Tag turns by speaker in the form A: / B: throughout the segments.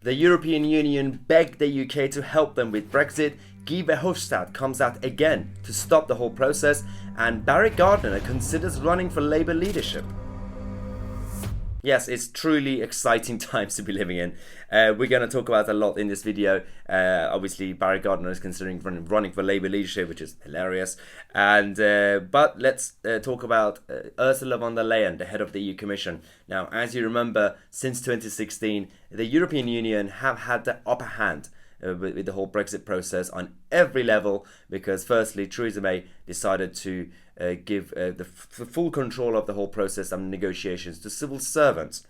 A: The European Union begged the UK to help them with Brexit. Guy Verhofstad comes out again to stop the whole process, and Gardner considers running for Labour leadership. Yes, it's truly exciting times to be living in. We're going to talk about a lot in this video. Obviously, Gardner is considering running for Labour leadership, which is hilarious. But let's talk about Ursula Von Der Leyen, the head of the EU Commission. Now, as you remember, since 2016, the European Union have had the upper hand with the whole Brexit process on every level, because firstly, Theresa May decided to give the full control of the whole process and negotiations to civil servants,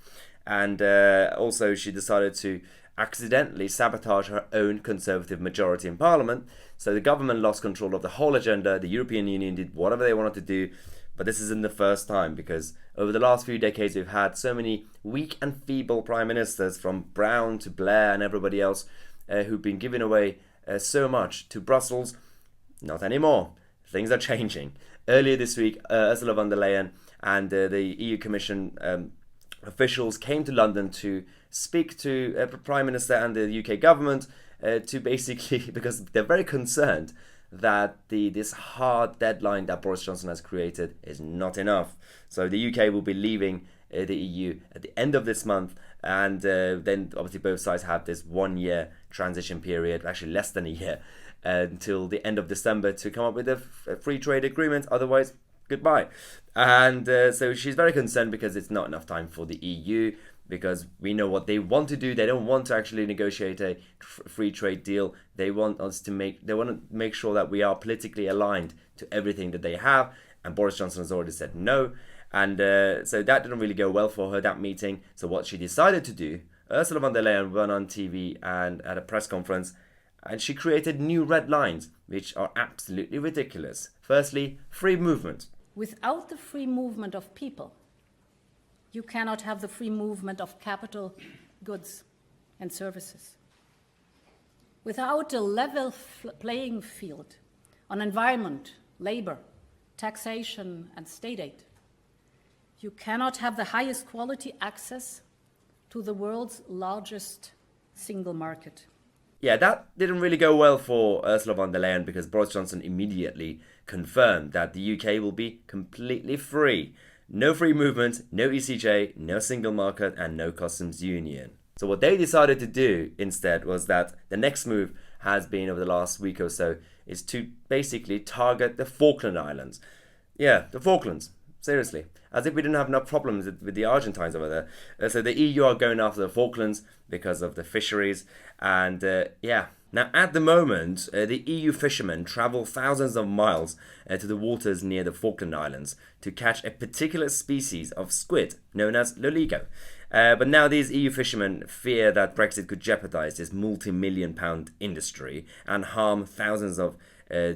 A: and also she decided to accidentally sabotage her own Conservative majority in Parliament, so the government lost control of the whole agenda. The European Union did whatever they wanted to do, but this isn't the first time, because over the last few decades we've had so many weak and feeble prime ministers, from Brown to Blair and everybody else, who've been giving away so much to Brussels. Not anymore. Things are changing. Earlier this week, Ursula Von Der Leyen and the EU Commission officials came to London to speak to the Prime Minister and the UK government to basically, because they're very concerned that this hard deadline that Boris Johnson has created is not enough. So the UK will be leaving the EU at the end of this month, and then obviously both sides have this 1 year transition period, actually less than a year, until the end of December to come up with a free trade agreement. Otherwise, goodbye. And so she's very concerned because it's not enough time for the EU, because we know what they want to do. They don't want to actually negotiate a free trade deal. They want to make sure that we are politically aligned to everything that they have. And Boris Johnson has already said no. And so that didn't really go well for her, that meeting. So what she decided to do, Ursula von der Leyen went on TV and at a press conference, and she created new red lines, which are absolutely ridiculous. Firstly, free movement.
B: Without the free movement of people, you cannot have the free movement of capital, goods, and services. Without a level playing field on environment, labor, taxation, and state aid, you cannot have the highest quality access to the world's largest single market.
A: Yeah, that didn't really go well for Ursula von der Leyen, because Boris Johnson immediately confirmed that the UK will be completely free. No free movement, no ECJ, no single market, and no customs union. So what they decided to do instead was that the next move has been, over the last week or so, is to basically target the Falkland Islands. Yeah, the Falklands. Seriously, as if we didn't have enough problems with the Argentines over there. So the EU are going after the Falklands because of the fisheries. And now at the moment, the EU fishermen travel thousands of miles to the waters near the Falkland Islands to catch a particular species of squid known as loligo. But now these EU fishermen fear that Brexit could jeopardize this multi-million-pound industry and harm thousands of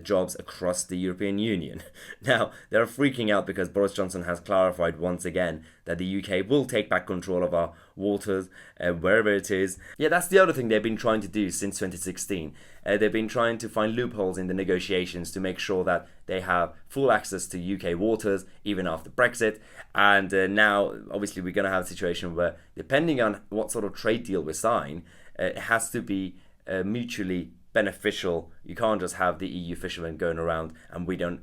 A: jobs across the European Union. Now, they're freaking out because Boris Johnson has clarified once again that the UK will take back control of our waters, wherever it is. Yeah, that's the other thing they've been trying to do since 2016. They've been trying to find loopholes in the negotiations to make sure that they have full access to UK waters, even after Brexit. And now, obviously, we're going to have a situation where, depending on what sort of trade deal we sign, it has to be mutually beneficial. You can't just have the EU fishermen going around, and we don't,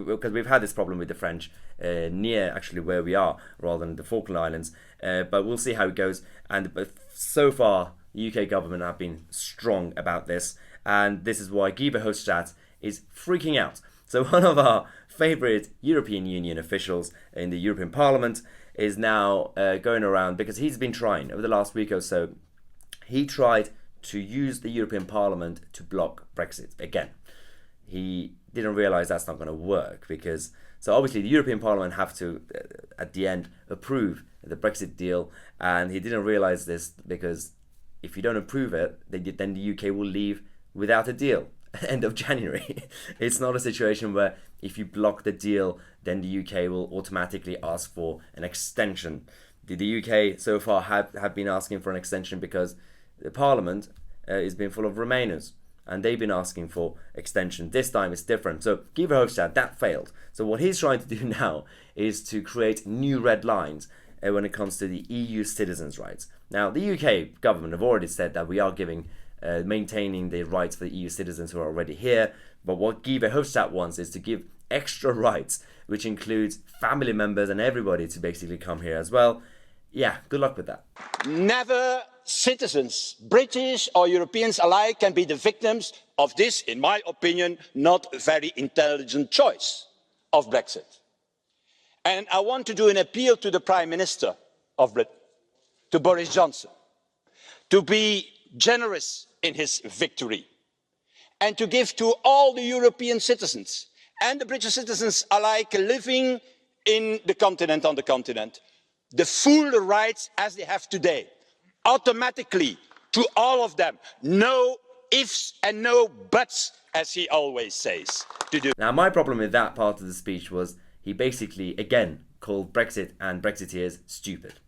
A: because we've had this problem with the French near actually where we are, rather than the Falkland Islands. But we'll see how it goes. And so far, the UK government have been strong about this, and this is why Guy Verhofstadt is freaking out. So one of our favourite European Union officials in the European Parliament is now going around, because he's been trying over the last week or so. He tried to use the European Parliament to block Brexit again. He didn't realise that's not going to work, because so obviously the European Parliament have to at the end approve the Brexit deal, and he didn't realise this, because if you don't approve it, then the UK will leave without a deal end of January. It's not a situation where if you block the deal, then the UK will automatically ask for an extension. The UK so far have been asking for an extension because the Parliament has been full of Remainers, and they've been asking for extension. This time it's different. So Guy Verhofstadt, that failed. So what he's trying to do now is to create new red lines when it comes to the EU citizens' rights. Now, the UK government have already said that we are maintaining the rights for the EU citizens who are already here, but what Guy Verhofstad wants is to give extra rights, which includes family members and everybody to basically come here as well. Yeah, good luck with that.
C: Never citizens, British or Europeans alike, can be the victims of this, in my opinion, not very intelligent choice of Brexit. And I want to do an appeal to the Prime Minister of Britain, to Boris Johnson, to be generous in his victory and to give to all the European citizens and the British citizens alike living on the continent, the full rights as they have today, automatically, to all of them. No ifs and no buts, as he always says.
A: Now, my problem with that part of the speech was he basically, again, called Brexit and Brexiteers stupid.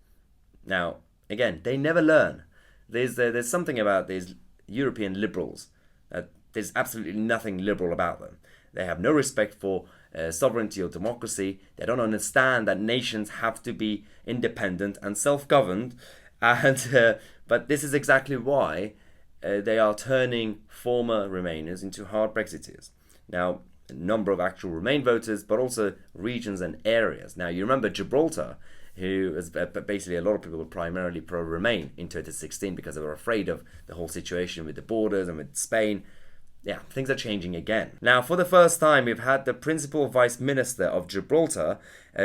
A: Now, again, they never learn. There's something about these European liberals that there's absolutely nothing liberal about them. They have no respect for sovereignty or democracy. They don't understand that nations have to be independent and self-governed. And but this is exactly why they are turning former Remainers into hard Brexiteers. Now, a number of actual Remain voters, but also regions and areas. Now, you remember Gibraltar, who is basically a lot of people were primarily pro-Remain in 2016 because they were afraid of the whole situation with the borders and with Spain. Yeah, things are changing again. Now, for the first time, we've had the principal Vice Minister of Gibraltar,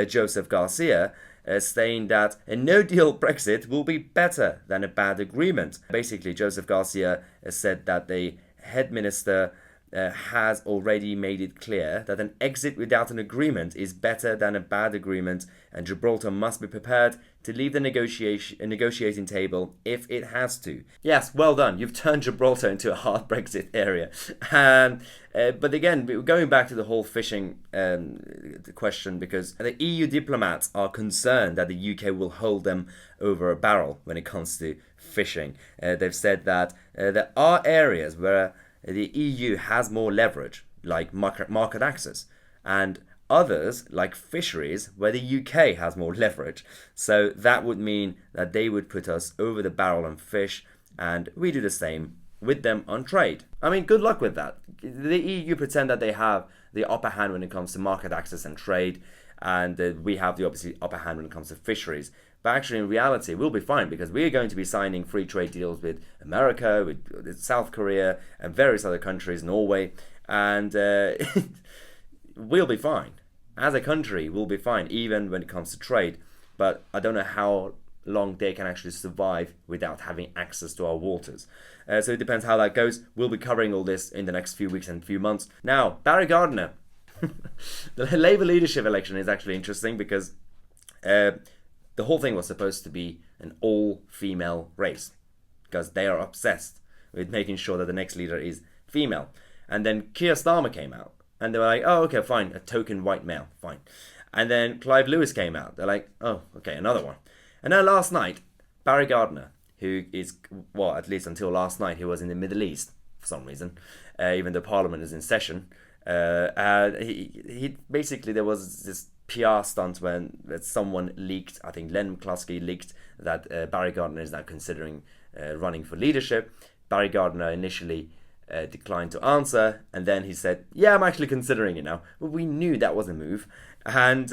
A: Joseph Garcia, saying that a no-deal Brexit will be better than a bad agreement. Basically, Joseph Garcia said that the head minister has already made it clear that an exit without an agreement is better than a bad agreement, and Gibraltar must be prepared to leave the negotiating table if it has to. Yes, well done. You've turned Gibraltar into a hard Brexit area. And but again, going back to the whole fishing question, because the EU diplomats are concerned that the UK will hold them over a barrel when it comes to fishing. They've said that there are areas where the EU has more leverage, like market access, and others, like fisheries, where the UK has more leverage. So that would mean that they would put us over the barrel on fish, and we do the same with them on trade. I mean, good luck with that. The EU pretend that they have the upper hand when it comes to market access and trade, and we have the obviously upper hand when it comes to fisheries. But actually, in reality, we'll be fine because we're going to be signing free trade deals with America, with South Korea, and various other countries, Norway, and we'll be fine. As a country, we'll be fine, even when it comes to trade. But I don't know how long they can actually survive without having access to our waters. So it depends how that goes. We'll be covering all this in the next few weeks and few months. Now, Barry Gardner. The Labour leadership election is actually interesting because the whole thing was supposed to be an all-female race because they are obsessed with making sure that the next leader is female. And then Keir Starmer came out and they were like, oh, okay, fine, a token white male, fine. And then Clive Lewis came out. They're like, oh, okay, another one. And then last night, Barry Gardner, who is, well, at least until last night, he was in the Middle East for some reason, even though Parliament is in session. He basically, there was this PR stunt when someone leaked, I think Len McCluskey leaked that Barry Gardner is now considering running for leadership. Barry Gardner initially declined to answer, and then he said, yeah, I'm actually considering it now. Well, we knew that was a move, and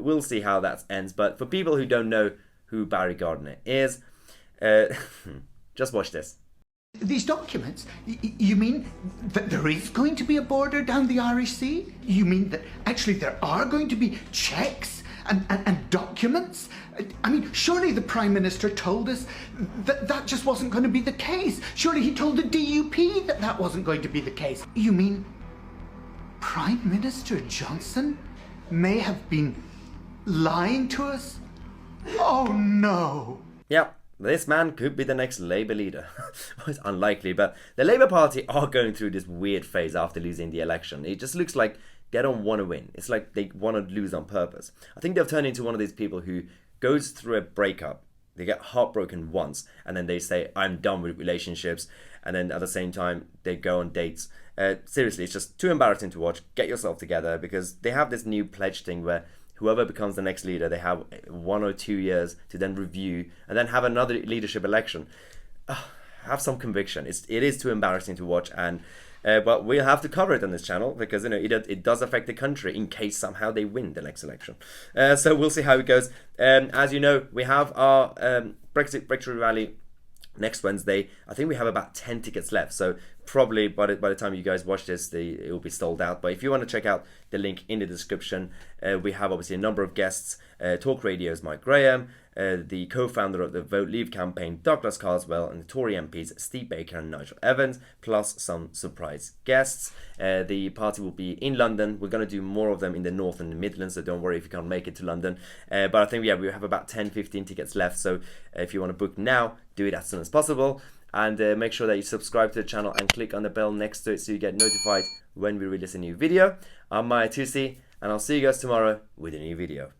A: we'll see how that ends. But for people who don't know who Barry Gardner is, just watch this.
D: These documents, you mean that there is going to be a border down the Irish Sea? You mean that actually there are going to be checks and documents? I mean, surely the Prime Minister told us that that just wasn't going to be the case. Surely he told the DUP that that wasn't going to be the case. You mean Prime Minister Johnson may have been lying to us? Oh no.
A: Yep. This man could be the next Labour leader. It's unlikely, but the Labour Party are going through this weird phase after losing the election. It just looks like they don't want to win. It's like they want to lose on purpose. I think they've turned into one of these people who goes through a breakup. They get heartbroken once, and then they say, I'm done with relationships. And then at the same time, they go on dates. Seriously, it's just too embarrassing to watch. Get yourself together, because they have this new pledge thing where whoever becomes the next leader, they have 1 or 2 years to then review and then have another leadership election. Have some conviction. It is too embarrassing to watch, and but we'll have to cover it on this channel because it does affect the country in case somehow they win the next election. So we'll see how it goes. As you know, we have our Brexit Breakthrough Rally next Wednesday. I think we have about 10 tickets left, so probably by the time you guys watch this, it will be sold out. But if you want to check out the link in the description, we have obviously a number of guests. Talk Radio's Mike Graham, the co-founder of the Vote Leave campaign, Douglas Carswell, and the Tory MPs Steve Baker and Nigel Evans, plus some surprise guests. The party will be in London. We're going to do more of them in the North and the Midlands, so don't worry if you can't make it to London. But I think, we have about 10-15 tickets left, so if you want to book now, do it as soon as possible. And make sure that you subscribe to the channel and click on the bell next to it so you get notified when we release a new video. I'm Tousi, and I'll see you guys tomorrow with a new video.